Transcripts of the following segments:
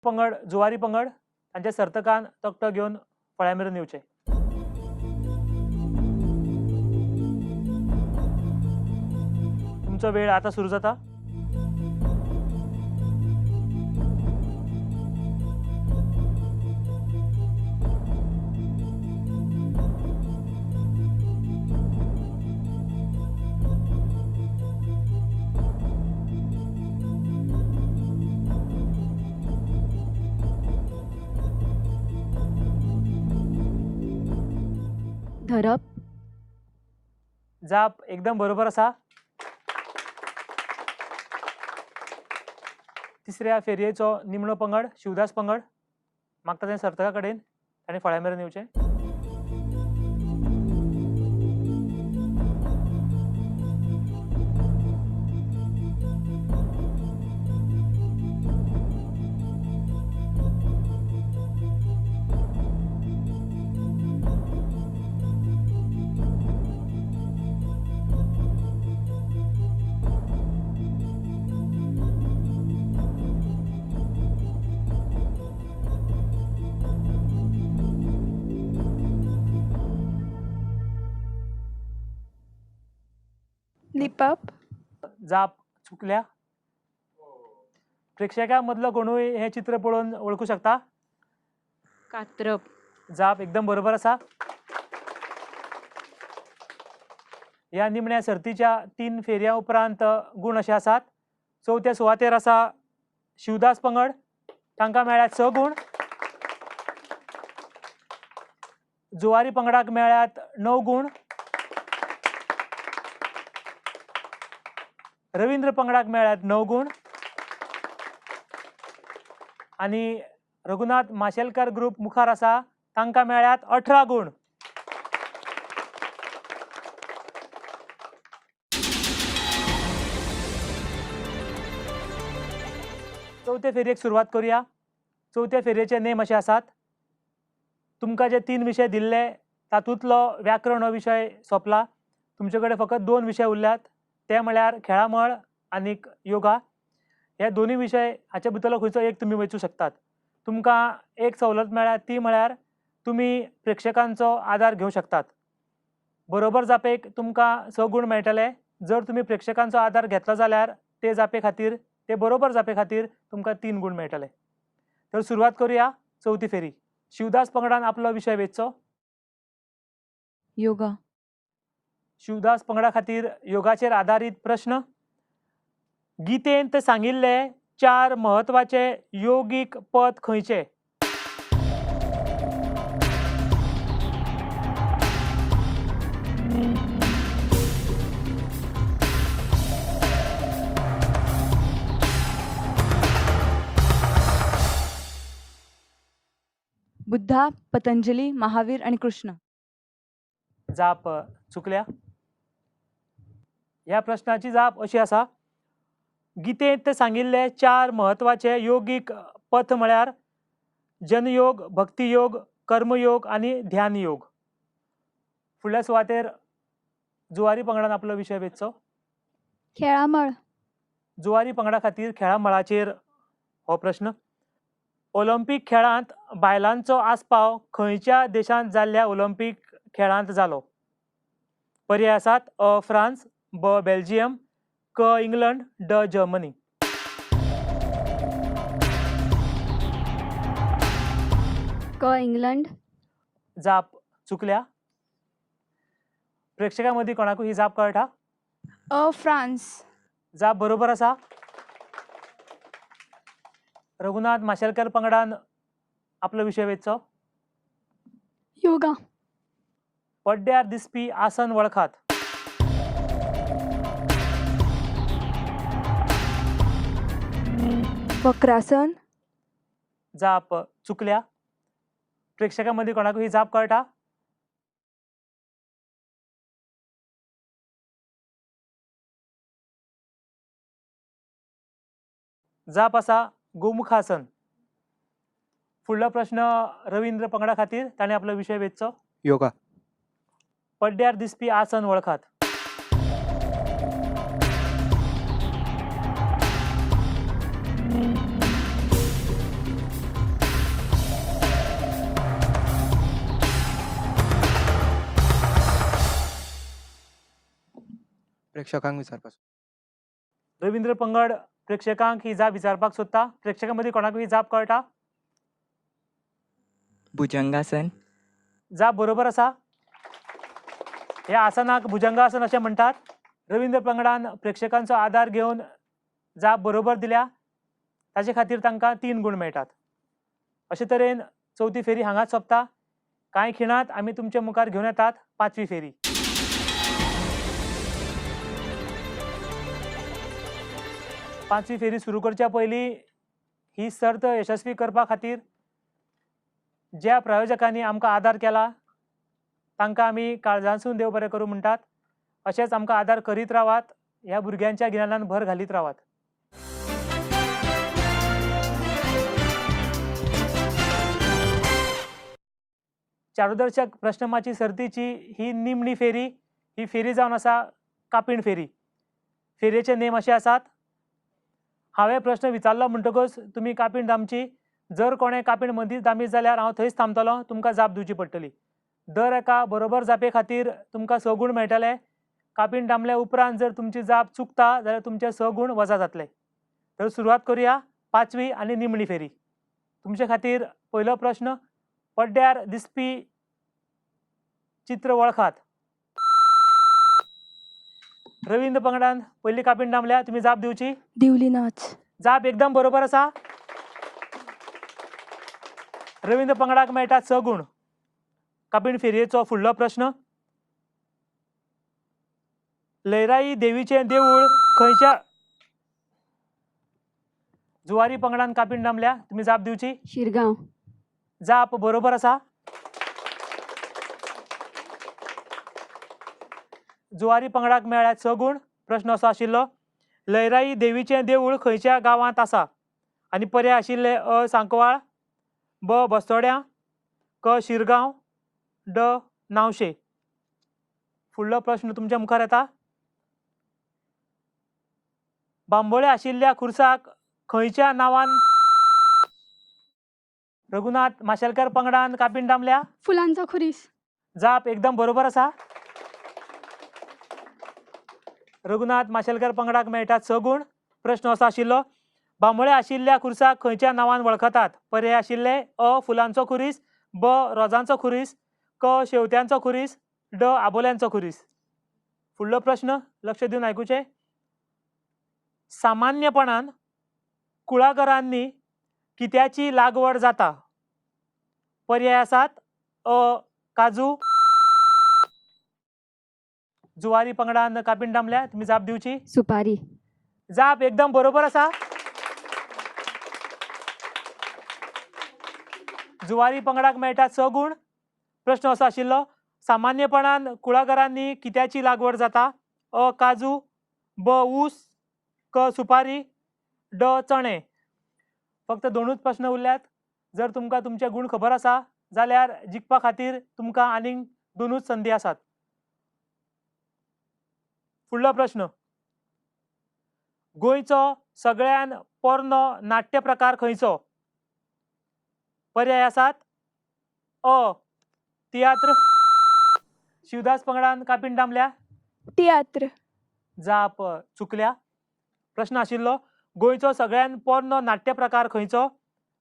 पंगड जुवारी पंगड तांच्या सर्तकान तकटो घेवन फळ्या मेरेन येवचे. तुमचो वेळ आता सुरू जाता. धरप. जाप एकदम बरोबर असा. तिसऱ्या फेरयेचो निमणो पंगड शिवदास पंगड मागता तें सर्तका कडेन ताणें फळ्या मेरेन येवचें. लिपप. जाप चुकल्या. प्रेक्षकां मदलो कोणूय हें चित्र पळोवन वळखू शकता. कात्रप. जाप एकदम बरोबर असा. ह्या निमण्या सर्तीच्या 3 फेरयां उपरांत गुण अशे आसात. चवथ्या सुवातेर आसा शिवदास पंगड, तांकां मेळ्ळ्यात 6 गुण. जुवारी पंगडाक मेळ्ळ्यात 9 गुण. रवींद्र पंगडाक मेळ्ळ्यात 9 गुण. आणि रघुनाथ माशेलकर ग्रुप मुखार आसा, तांकां मेळ्ळ्यात 18 गुण. चवथे फेरयेक सुरवात करूया. चवथ्या फेरयेचे नेम अशे आसात. तुमकां जे 3 विशय दिल्ले तातूंतलो व्याकरण हो विशय सोंपला. तुमचे कडेन फकत 2 विशय उरल्यात, ते म्हळ्यार खेळामळ आनीक योगा. हे दोनूय विशय हाचे भितरलो खंयचो एक तुमी वेंचूं शकतात. तुमकां एक सवलत मेळ्ळ्या ती म्हळ्यार तुमी प्रेक्षकांचो आदार घेवं शकतात. बरोबर जापेक तुमकां 6 गुण मेळटले. जर तुमी प्रेक्षकांचो आदार घेतलो जाल्यार ते बरोबर जापे खातीर तुमकां 3 गुण मेळटले. तर सुरवात करूया चवथी फेरी. शिवदास पंगडान आपलो विशय वेचचो. योगा. शिवदास पंगडा खातीर योगाचेर आदारीत प्रश्न. गितेंत सांगिल्ले 4 म्हत्वाचे योगीक पद खंयचे? बुद्धा, पतंजली, महावीर आणि कृष्ण. जाप चुकल्या. ह्या प्रश्नाची जाप अशी आसा. गितेंत सांगिल्ले 4 म्हत्वाचे योगीक पथ म्हळ्यार जनयोग, भक्तियोग, कर्मयोग आणि ध्यान योग. फुडल्या सुवातेर जुवारी पंगडान आपलो विशय वेचचो. खेळामळ. जुवारी पंगडा खातीर खेळामळाचेर हो प्रश्न. ऑलिंपिक खेळांत बायलांचो आस्पाव खंयच्या देशांत जाल्ल्या ऑलिंपिक खेळांत जालो? पर्याय आसात अ फ्रांस, ब बेल्जियम, क इंग्लंड, ड जर्मनी. क इंग्लंड. जाप चुकल्या. प्रेक्षकां मदीं कोणाकूय ही जाप कळटा? अ फ्रांस. जाप बरोबर आसा. रघुनाथ माशेलकर पंगडान आपलो विशय वेचचो. योगा. पड्ड्यार दिसपी आसन वळखात. वक्रासन. जाप चुकल्या. प्रेक्षकां मदीं कोणाकूय ही जाप कळटा? जाप आसा गोमुखासन. फुडलो प्रश्न रवींद्र पंगडा खातीर, ताणें आपलो विशय वेचचो. योगा. पड्ड्यार दिसपी आसन वळखात. प्रेक्षकांक विचारपासून. रवींद्र पंगड प्रेक्षकांक ही जाप विचारपाक सोदता. प्रेक्षकां मदीं कोणाकूय ही जाप कळटा? भुजंगासन. जाप बरोबर आसा. ह्या आसनाक भुजंगासन अशें म्हणटात. रवींद्र पंगडान प्रेक्षकांचो आदार घेवन जाप बरोबर दिल्या, ताचे खातीर तांकां 3 गूण मेळटात. अशे तरेन चवथी फेरी हांगाच सोंपता. कांय खिणांत आमी तुमचे मुखार घेवन येतात 5वी फेरी. पांचवी फेरी सुरू करच्या पयलीं ही सर्त यशस्वी करपा खातीर ज्या प्रायोजकांनी आमकां आदार केला तांकां आमी काळजांसून देव बरें करूं म्हणटात. अशेंच आमकां आदार करीत रावात. ह्या भुरग्यांच्या गिन्यानान भर घालीत रावात. चारूदर्शक प्रश्नमाची सर्तीची ही निमणी फेरी. ही फेरी जावन आसा कापीण फेरी. फेरयेचे नेम अशे आसात. हांवें प्रश्न विचारलो म्हणटकच तुमी कापीण दामची. जर कोणें कापीण मदींच दामीत जाल्यार हांव थंयच थांबतलों. तुमकां जाप दिवची पडटली. दर एका बरोबर जापे खातीर तुमकां 6 गूण मेळटले. कापीण दामले उपरांत जर तुमची जाप चुकता जाल्यार तुमचे 6 गूण वजा जातले. तर सुरवात करुया 5वी आनी निमणी फेरी. तुमचे खातीर पयलो प्रश्न. पड्ड्यार दिसपी चित्र वळखात. रवींद्र पंगडान पयली कापीण दामल्या. तुमी जाप दिवची. दिवली नाच. जाप एकदम बरोबर आसा. रवींद्र पंगडाक मेळटात 6 गूण. कापीण फेरयेचो फुडलो प्रश्न. लयराई देवीचें देवूळ खंयच्या? जुवारी पंगडान कापीण दामल्या. तुमी जाप दिवची. शिरगांव. जाप बरोबर आसा. जुवारी पंगडाक मेळ्ळ्यात 6 गूण. प्रश्न असो आशिल्लो. लयराई देवीचें देवूळ खंयच्या गांवांत आसा? आनी पर्याय आशिल्ले अ. सांकवाळ, ब. बस्तोड्यां, क. शिरगांव, ड. नावशे. फुडलो प्रश्न तुमच्या मुखार येता. बांबोळे आशिल्ल्या खुर्साक खंयच्या नांवान रघुनाथ माशेलकर पंगडान कापीण दामल्या? फुलांचा खुरीस. जाप एकदम बरोबर आसा. रघुनाथ माशेलकर पंगडाक मेळटात 6 गूण. प्रश्न असो आशिल्लो. बांबोळे आशिल्ल्या खुर्साक खंयच्या नांवान वळखतात? पर्याय आशिल्ले अ. फुलांचो खुरीस, ब. रोजांचो खुरीस, क. शेवत्यांचो खुरीस, ड. आबोल्यांचो खुरीस. फुडलो प्रश्न लक्ष दिवन आयकुचें. सामान्यपणान कुळागरांनी कित्याची लागवड जाता? पर्याय आसात अ. काजू. जुवारी पंगडान कापीण दामल्या. तुमी जाप दिवची. सुपारी. जाप एकदम बरोबर आसा. जुवारी पंगडाक मेळटात 6 गूण. प्रश्न असो आशिल्लो. सामान्यपणान कुळागरांनी कित्याची लागवड जाता? अ. काजू, ब. ऊस, क. सुपारी, ड. चणे. फक्त 2च प्रश्न उरल्यात. जर तुमकां तुमचे गूण खबर आसा जाल्यार जिखपा खातीर तुमकां आनीक 2च संदी आसात. फुडलो प्रश्न. गोंयचो सगळ्यान पोरनो नाट्य प्रकार खंयचो? पर्याय आसात अ. तियात्र. शिवदास पंगडान कापीण दामल्या. तियात्र. जाप चुकल्या. प्रश्न आशिल्लो. गोंयचो सगळ्यान पोरनो नाट्य प्रकार खंयचो?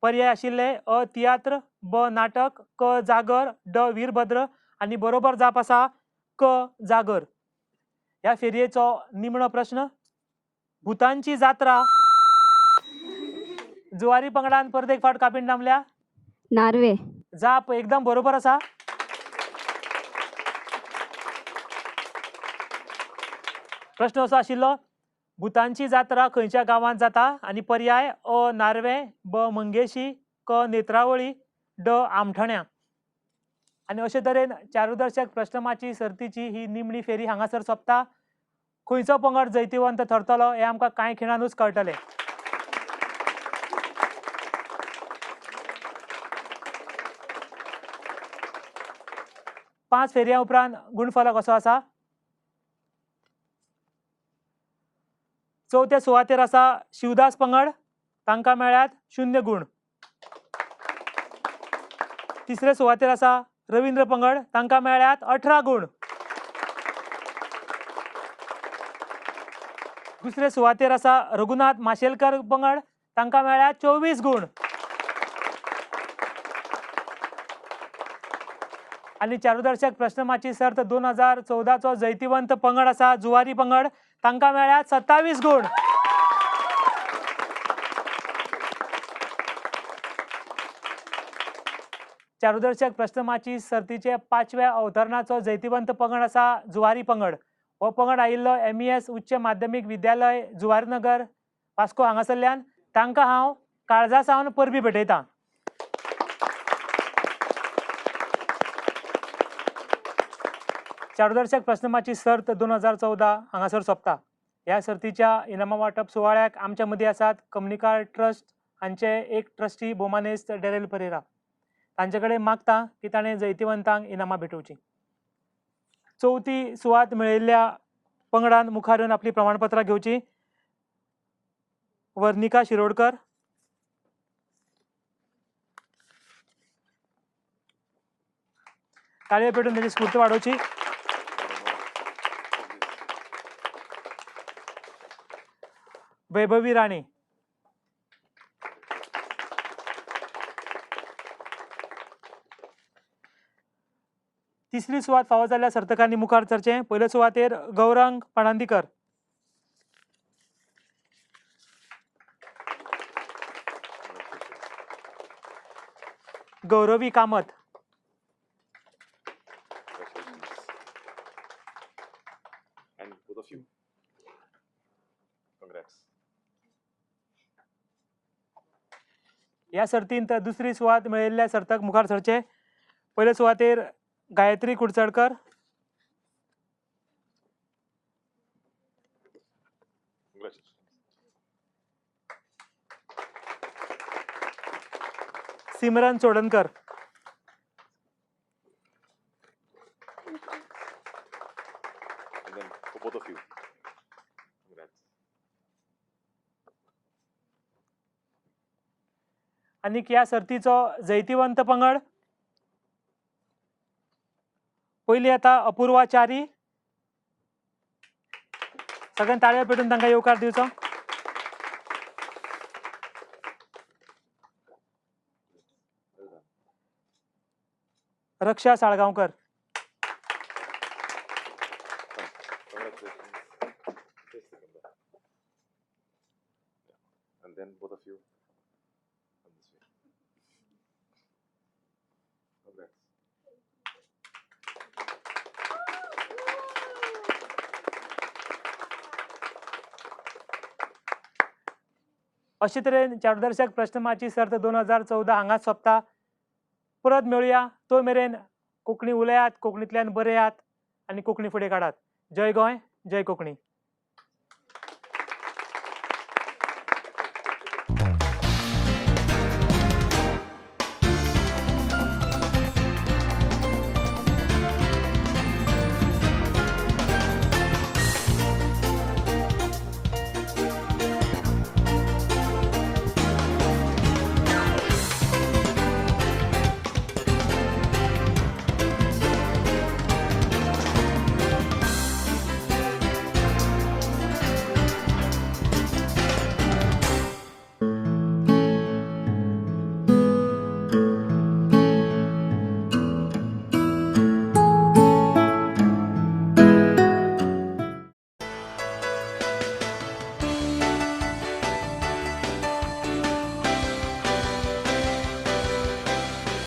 पर्याय आशिल्ले अ. तियात्र, ब. नाटक, क. जागर, ड. वीरभद्र. आनी बरोबर जाप आसा क. जागर. ह्या फेरयेचो निमणो प्रश्न. भुतांची जात्रा जुवारी पंगडान परत एक फावट कापीण दामल्या. नार्वे. जाप एकदम बरोबर आसा. प्रश्न असो आशिल्लो. भुतांची जात्रा खंयच्या गांवांत जाता? आनी पर्याय अ. नार्वे, ब. मंगेशी, क. नेत्रावळी, ड. आमठण्या. आनी अशे तरेन चारूदर्शक प्रश्नमाची सर्तीची ही निमणी फेरी हांगासर सोंपता. खंयचो पंगड जैतिवंत ठरतलो हें आमकां कांय खिणांनूच कळटलें. पांच फेरयां उपरांत गुणफलक असो आसा. चवथे सुवातेर आसा शिवदास पंगड. तांकां मेळ्ळ्यात 0 गूण. तिसरे सुवातेर आसा रवींद्र पंगड. तांकां मेळ्ळ्यात 18 गूण. दुसरे सुवातेर आसा रघुनाथ माशेलकर पंगड, तांकां मेळ्ळ्या 24 गुण. आणि चारूदर्शक प्रश्नमाची सर्त 2014चो जैतिवंत पंगड आसा जुवारी पंगड, तांकां मेळ्ळ्या 27 गुण. चारूदर्शक प्रश्नमाची सर्तीचे 5व्या अवतरणाचो जैतिवंत पंगड आसा जुवारी पंगड. हो पंगड आयिल्लो MES उच्च माध्यमीक विद्यालय जुवारनगर वास्को हांगासरल्यान. तांकां हांव काळजा सावन परबी भेटयतां. चारूदर्शक प्रश्नमाची सर्त 2014 हांगासर सोंपता. ह्या सर्तीच्या इनामां वांटप सुवाळ्याक आमच्या मदीं आसात कम्युनिकार ट्रस्ट हांचे एक ट्रस्टी बोमानेस्त डेरेल परेरा. तांचे कडेन मागता की ताणें जैतिवंतांक इनामां भेटोवचीं. चवथी सुवात मेळयिल्ल्या पंगडान मुखार येवन आपली प्रमाणपत्रां घेवची. वर्णिका शिरोडकर, ताळयो पेटून ताची स्फूर्त वाडोवची. वैभवी राणे, तिसरी सुवात फावो जाल्ल्या सर्तकांनी मुखार सरचें. पयले सुवातेर Gaurang पाणांदीकर, Gauravi Kamat, And both of you. Congrats. ह्या सर्तींत दुसरी सुवात मेळयिल्ल्या सर्तक मुखार सरचे. पयले सुवातेर Gayatri Kudchadkar, Congratulations. Simran Chodankar, And then for both of you. Congrats. आणि ह्या सर्तीचो जैतिवंत पंगड पयली येता अपूर्वा च्यारी. सगळ्यांनी ताळयो पेटून तांकां येवकार दिवचो. Well done. Raksha Salgaonkar, Congratulations. Just a second. Yeah. And then both of you. Come this way. Congrats. अशे तरेन चारूदर्शक प्रश्नमाची सर्त 2014 हांगाच सोंपता. परत मेळुया. तो मेरेन कोंकणी उलयात, कोंकणींतल्यान बरयात आनी कोंकणी फुडें काडात. जय गोंय, जय कोंकणी.